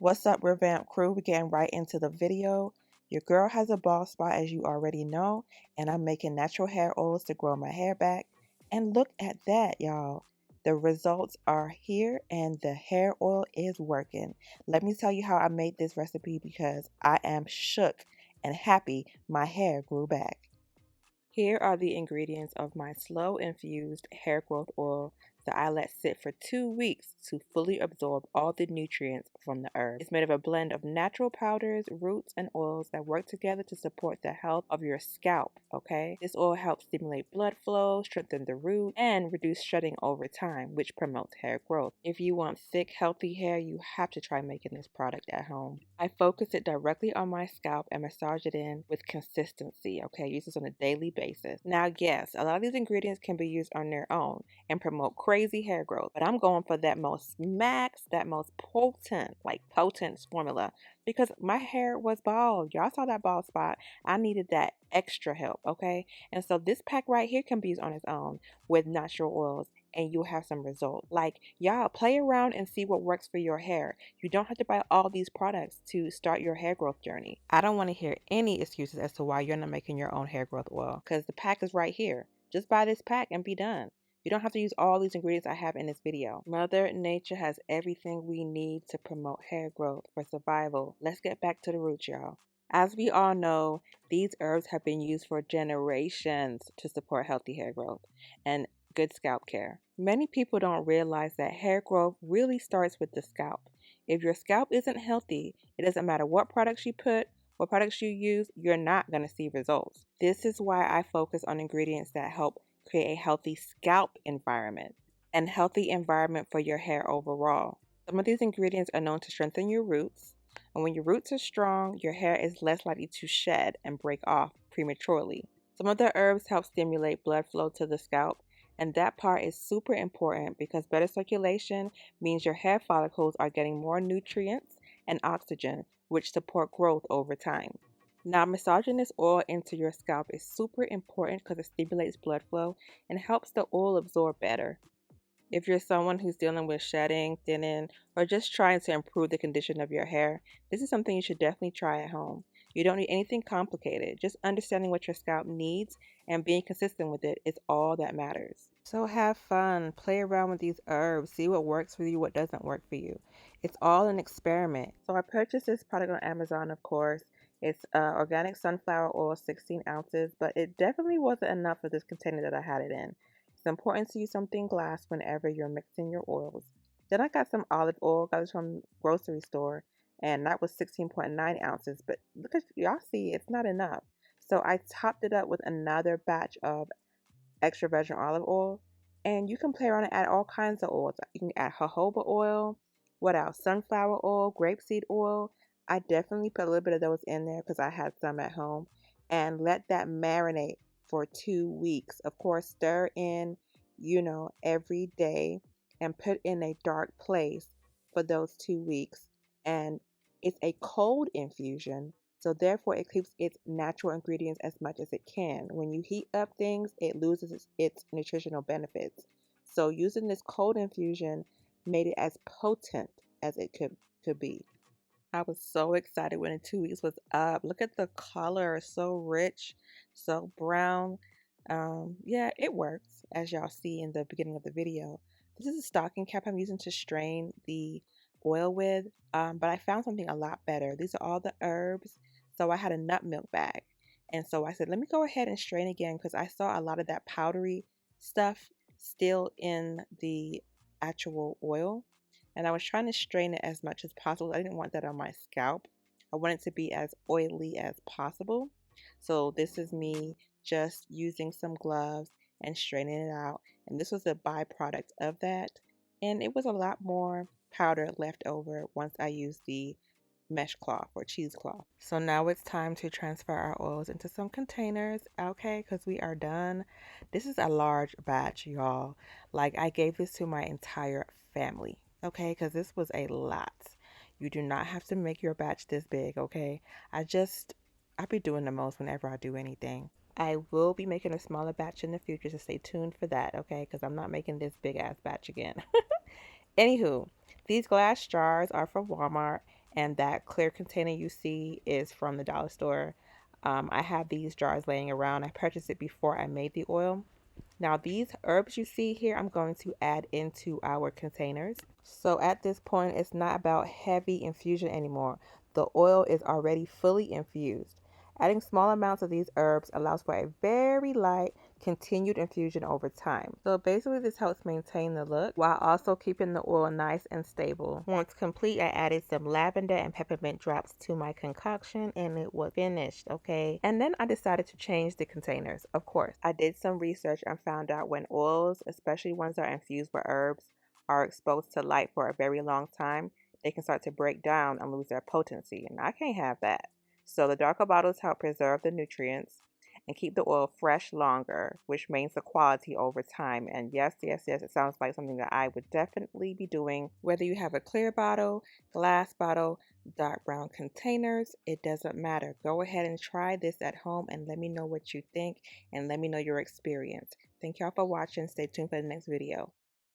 What's up, Revamp crew? We're getting right into the video. Your girl has a bald spot, as you already know, and I'm making natural hair oils to grow my hair back. And look at that, y'all. The results are here and the hair oil is working. Let me tell you how I made this recipe because I am shook and happy my hair grew back. Here are the ingredients of my slow infused hair growth oil that I let sit for 2 weeks to fully absorb all the nutrients from the herb. It's made of a blend of natural powders, roots, and oils that work together to support the health of your scalp, okay? This oil helps stimulate blood flow, strengthen the root, and reduce shedding over time, which promotes hair growth. If you want thick, healthy hair, you have to try making this product at home. I focus it directly on my scalp and massage it in with consistency, okay? Use this on a daily basis. Now, yes, a lot of these ingredients can be used on their own and promote crazy hair growth, but I'm going for that most max, that most potent formula because my hair was bald. Y'all saw that bald spot. I needed that extra help, okay? And so this pack right here can be used on its own with natural oils and you'll have some results. Like, y'all play around and see what works for your hair. You don't have to buy all these products to start your hair growth journey. I don't want to hear any excuses as to why you're not making your own hair growth oil because the pack is right here. Just buy this pack and be done. You don't have to use all these ingredients I have in this video. Mother Nature has everything we need to promote hair growth for survival. Let's get back to the roots, y'all. As we all know, these herbs have been used for generations to support healthy hair growth and good scalp care. Many people don't realize that hair growth really starts with the scalp. If your scalp isn't healthy, it doesn't matter what products you put, what products you use, you're not going to see results. This is why I focus on ingredients that help create a healthy scalp environment and healthy environment for your hair overall. Some of these ingredients are known to strengthen your roots, and when your roots are strong, your hair is less likely to shed and break off prematurely. Some of the herbs help stimulate blood flow to the scalp, and that part is super important because better circulation means your hair follicles are getting more nutrients and oxygen, which support growth over time. Now, massaging this oil into your scalp is super important because it stimulates blood flow and helps the oil absorb better. If you're someone who's dealing with shedding, thinning, or just trying to improve the condition of your hair, this is something you should definitely try at home. You don't need anything complicated. Just understanding what your scalp needs and being consistent with it is all that matters. So have fun, play around with these herbs, see what works for you, what doesn't work for you. It's all an experiment. So I purchased this product on Amazon, of course. It's organic sunflower oil, 16 ounces, but it definitely wasn't enough for this container that I had it in. It's important to use something glass whenever you're mixing your oils. Then I got some olive oil, got this from the grocery store, and that was 16.9 ounces. But look at y'all see, it's not enough. So I topped it up with another batch of extra virgin olive oil, and you can play around and add all kinds of oils. You can add jojoba oil, what else? Sunflower oil, grapeseed oil. I definitely put a little bit of those in there because I had some at home, and let that marinate for 2 weeks. Of course, stir in, every day and put in a dark place for those 2 weeks. And it's a cold infusion, so therefore it keeps its natural ingredients as much as it can. When you heat up things, it loses its nutritional benefits. So using this cold infusion made it as potent as it could be. I was so excited when the 2 weeks was up. Look at the color, so rich, so brown. Yeah, it works, as y'all see in the beginning of the video. This is a stocking cap I'm using to strain the oil with, but I found something a lot better. These are all the herbs, so I had a nut milk bag. And so I said, let me go ahead and strain again because I saw a lot of that powdery stuff still in the actual oil. And I was trying to strain it as much as possible. I didn't want that on my scalp. I want it to be as oily as possible. So this is me just using some gloves and straining it out. And this was a byproduct of that. And it was a lot more powder left over once I used the mesh cloth or cheesecloth. So now it's time to transfer our oils into some containers, okay, because we are done. This is a large batch, y'all. Like, I gave this to my entire family, okay, because this was a lot. You do not have to make your batch this big, okay? I be doing the most whenever I do anything. I will be making a smaller batch in the future, so stay tuned for that, okay? Because I'm not making this big ass batch again. Anywho, these glass jars are from Walmart, And that clear container you see is from the dollar store. I have these jars laying around. I purchased it before I made the oil. Now these herbs you see here, I'm going to add into our containers. So at this point, it's not about heavy infusion anymore. The oil is already fully infused. Adding small amounts of these herbs allows for a very light, continued infusion over time. So basically this helps maintain the look while also keeping the oil nice and stable. Once complete, I added some lavender and peppermint drops to my concoction and it was finished, okay? And then I decided to change the containers. Of course, I did some research and found out when oils, especially ones that are infused with herbs, are exposed to light for a very long time, they can start to break down and lose their potency, and I can't have that. So the darker bottles help preserve the nutrients and keep the oil fresh longer, which maintains the quality over time. And yes, yes, yes, it sounds like something that I would definitely be doing. Whether you have a clear bottle, glass bottle, dark brown containers, it doesn't matter. Go ahead and try this at home and let me know what you think and let me know your experience. Thank y'all for watching. Stay tuned for the next video.